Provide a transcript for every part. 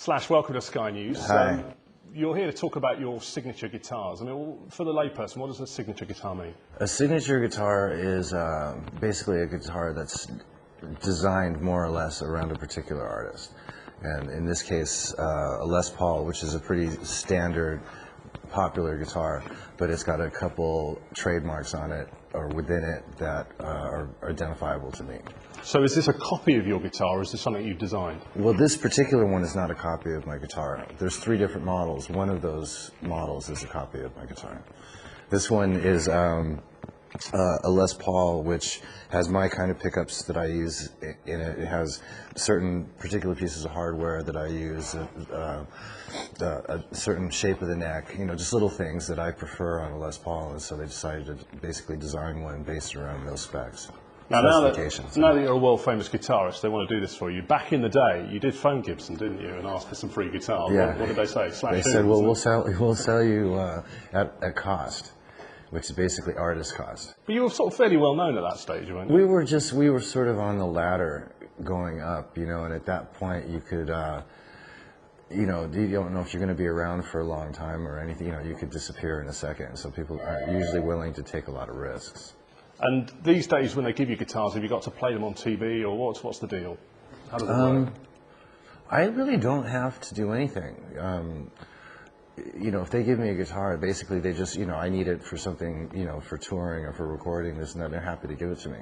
Slash, welcome to Sky News. Hi. You're here to talk about your signature guitars. I mean, for the layperson, what does a signature guitar mean? A signature guitar is basically a guitar that's designed more or less around a particular artist. And in this case, a Les Paul, which is a pretty standard, popular guitar, but it's got a couple trademarks on it or within it that are identifiable to me. So is this a copy of your guitar, or is this something you've designed? Well, this particular one is not a copy of my guitar. There's 3 different models. One of those models is a copy of my guitar. This one is a Les Paul, which has my kind of pickups that I use in it. It has certain particular pieces of hardware that I use, a certain shape of the neck, you know, just little things that I prefer on a Les Paul, and so they decided to basically design one based around those specs. Now that you're a world-famous guitarist, they want to do this for you. Back in the day, you did phone Gibson, didn't you, and asked for some free guitars. Yeah. What did they say? They said, well, we'll sell you at cost, which is basically artist cost. But you were sort of fairly well known at that stage, weren't you? We were sort of on the ladder going up, you know, and at that point you could, you know, you don't know if you're going to be around for a long time or anything, you know, you could disappear in a second, so people aren't usually willing to take a lot of risks. And these days, when they give you guitars, have you got to play them on TV, or what's the deal? How does it work? I really don't have to do anything. You know, if they give me a guitar, basically they just, you know, I need it for something, you know, for touring or for recording this and that, they're happy to give it to me.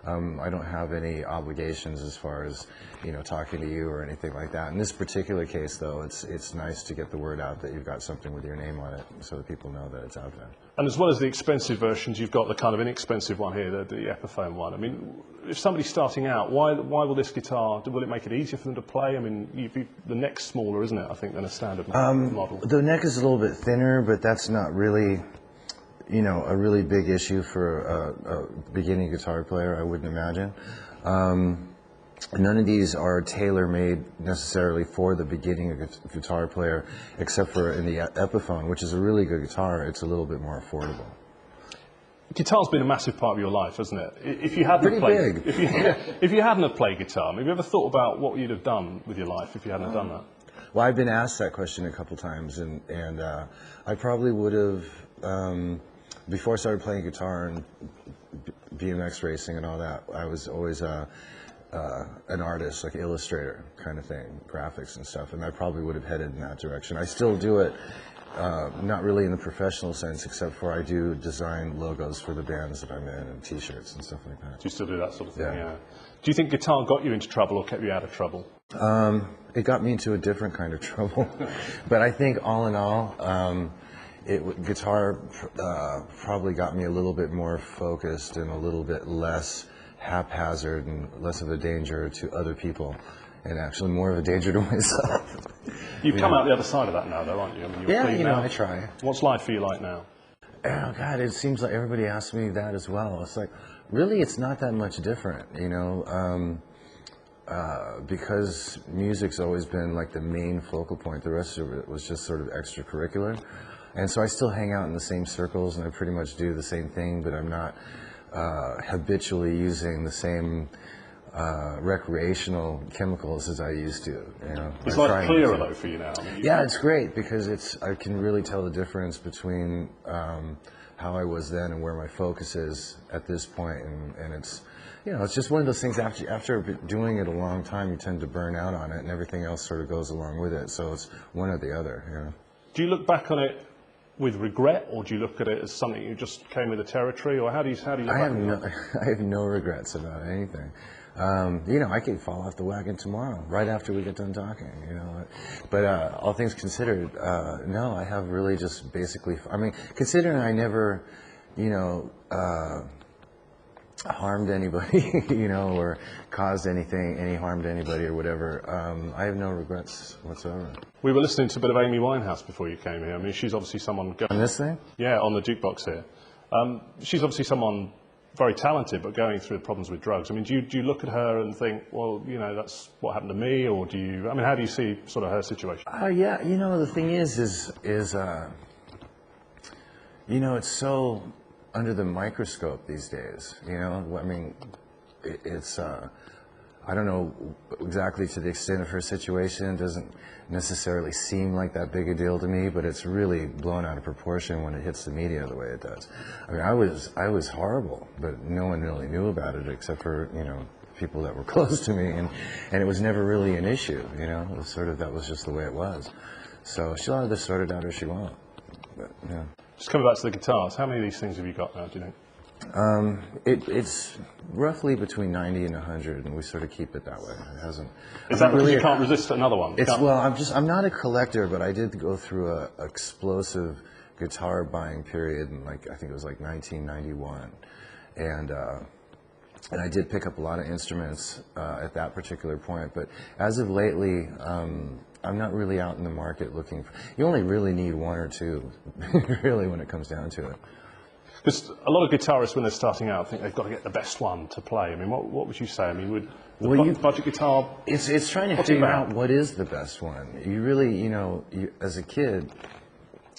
I don't have any obligations as far as, you know, talking to you or anything like that. In this particular case, though, it's nice to get the word out that you've got something with your name on it so that people know that it's out there. And as well as the expensive versions, you've got the kind of inexpensive one here, the Epiphone one. I mean, if somebody's starting out, why will this guitar, will it make it easier for them to play? I mean, the neck's smaller, isn't it, I think, than a standard model? The neck is a little bit thinner, but that's not really, you know, a really big issue for a beginning guitar player, I wouldn't imagine. None of these are tailor-made necessarily for the beginning guitar player, except for in the Epiphone, which is a really good guitar. It's a little bit more affordable. Guitar's been a massive part of your life, hasn't it? If you hadn't played, if you hadn't have played guitar, have you ever thought about what you'd have done with your life if you hadn't have done that? Well, I've been asked that question a couple times, and I probably would have, before I started playing guitar and BMX racing and all that, I was always an artist, like an illustrator kind of thing, graphics and stuff, and I probably would have headed in that direction. I still do it, not really in the professional sense, except for I do design logos for the bands that I'm in and T-shirts and stuff like that. Do you still do that sort of thing? Yeah. Do you think guitar got you into trouble or kept you out of trouble? It got me into a different kind of trouble, but I think all in all, guitar probably got me a little bit more focused and a little bit less haphazard and less of a danger to other people, and actually more of a danger to myself. You've come out the other side of that now, though, aren't you? I mean, you're clean now. I try. What's life for you like now? Oh God, it seems like everybody asks me that as well. It's like, really, it's not that much different, you know, because music's always been like the main focal point. The rest of it was just sort of extracurricular, and so I still hang out in the same circles, and I pretty much do the same thing, but I'm not habitually using the same recreational chemicals as I used to. You know, it's like clearer though for you now. I mean, yeah, it's great because I can really tell the difference between how I was then and where my focus is at this point, and it's, you know, it's just one of those things. After doing it a long time, you tend to burn out on it, and everything else sort of goes along with it. So it's one or the other. You know. Do you look back on it with regret, or do you look at it as something you just came with the territory, or how do you look back on it? I have no regrets about anything. You know, I could fall off the wagon tomorrow, right after we get done talking, you know. But all things considered, no, I have really just basically, I mean, considering I never, you know, harmed anybody, you know, or caused any harm to anybody or whatever, I have no regrets whatsoever. We were listening to a bit of Amy Winehouse before you came here. I mean, she's obviously someone... On this thing? Yeah, on the jukebox here. She's obviously someone very talented, but going through problems with drugs. I mean, do you look at her and think, well, you know, that's what happened to me, or do you... I mean, how do you see sort of her situation? Yeah, you know, the thing is you know, it's so under the microscope these days, you know. I mean, it's I don't know exactly to the extent of her situation. It doesn't necessarily seem like that big a deal to me, but it's really blown out of proportion when it hits the media the way it does. I mean, I was horrible, but no one really knew about it except for, you know, people that were close to me, and it was never really an issue, you know. It was sort of, that was just the way it was. So she'll either sort it out or she won't. But, yeah. Just coming back to the guitars, how many of these things have you got now, do you think? It's roughly between 90 and 100, and we sort of keep it that way. It hasn't. Is that because you can't resist another one? Well, I'm not a collector, but I did go through a explosive guitar buying period in, like, I think it was like 1991, and I did pick up a lot of instruments at that particular point. But as of lately, I'm not really out in the market looking for. You only really need one or two, really, when it comes down to it. Because a lot of guitarists, when they're starting out, think they've got to get the best one to play. I mean, what would you say? I mean, would the budget guitar... It's trying to figure out what is the best one. You really, you know, as a kid,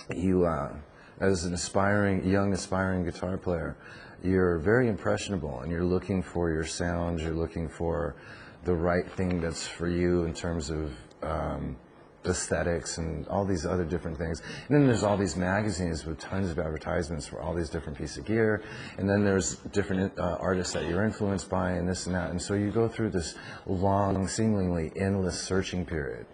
as an young aspiring guitar player, you're very impressionable, and you're looking for your sound, you're looking for the right thing that's for you in terms of aesthetics and all these other different things. And then there's all these magazines with tons of advertisements for all these different pieces of gear. And then there's different artists that you're influenced by and this and that. And so you go through this long, seemingly endless searching period,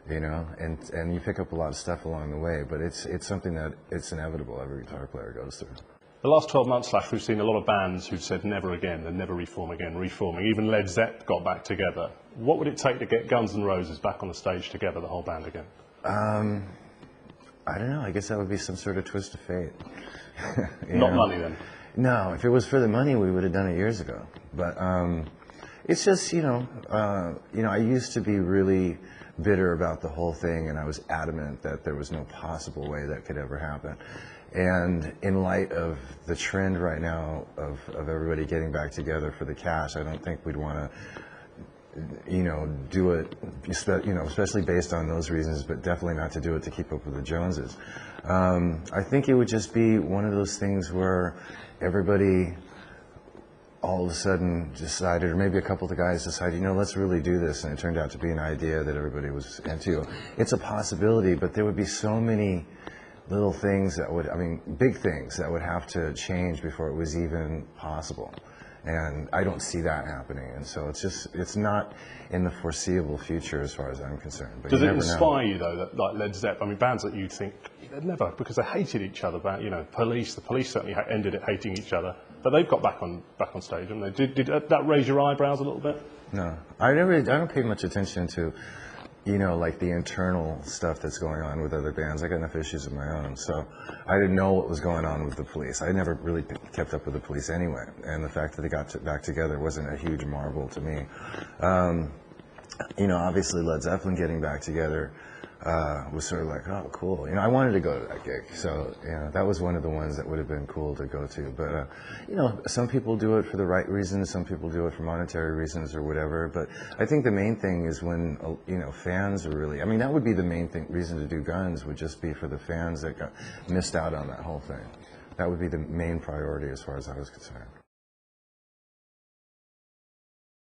you know, and you pick up a lot of stuff along the way. But it's something that it's inevitable every guitar player goes through. The last 12 months, Slash, we've seen a lot of bands who've said never again, and never reform again, reforming. Even Led Zepp got back together. What would it take to get Guns N' Roses back on the stage together, the whole band again? I don't know. I guess that would be some sort of twist of fate. Not money, then? No. If it was for the money, we would have done it years ago. But it's just, you know, I used to be really bitter about the whole thing, and I was adamant that there was no possible way that could ever happen. And in light of the trend right now of everybody getting back together for the cash, I don't think we'd want to, you know, do it, you know, especially based on those reasons, but definitely not to do it to keep up with the Joneses. I think it would just be one of those things where everybody all of a sudden decided, or maybe a couple of the guys decided, you know, let's really do this, and it turned out to be an idea that everybody was into. It's a possibility, but there would be so many little things that would, I mean, big things that would have to change before it was even possible. And I don't see that happening. And so it's not in the foreseeable future as far as I'm concerned. But does it inspire you, though, that like Led Zepp, I mean, bands that you'd think they'd never, because they hated each other, you know, the police certainly ended it hating each other, but they've got back on stage, haven't they? Did that raise your eyebrows a little bit? No. I don't pay much attention to, you know, like the internal stuff that's going on with other bands. I got enough issues of my own, so I didn't know what was going on with the Police. I never really kept up with the Police anyway, and the fact that they got back together wasn't a huge marvel to me. You know, obviously Led Zeppelin getting back together was sort of like, oh, cool. You know, I wanted to go to that gig, so, you know, that was one of the ones that would have been cool to go to. But, you know, some people do it for the right reasons, some people do it for monetary reasons or whatever. But I think the main thing is when, you know, fans are really, I mean, that would be the main reason to do Guns, would just be for the fans that got missed out on that whole thing. That would be the main priority as far as I was concerned.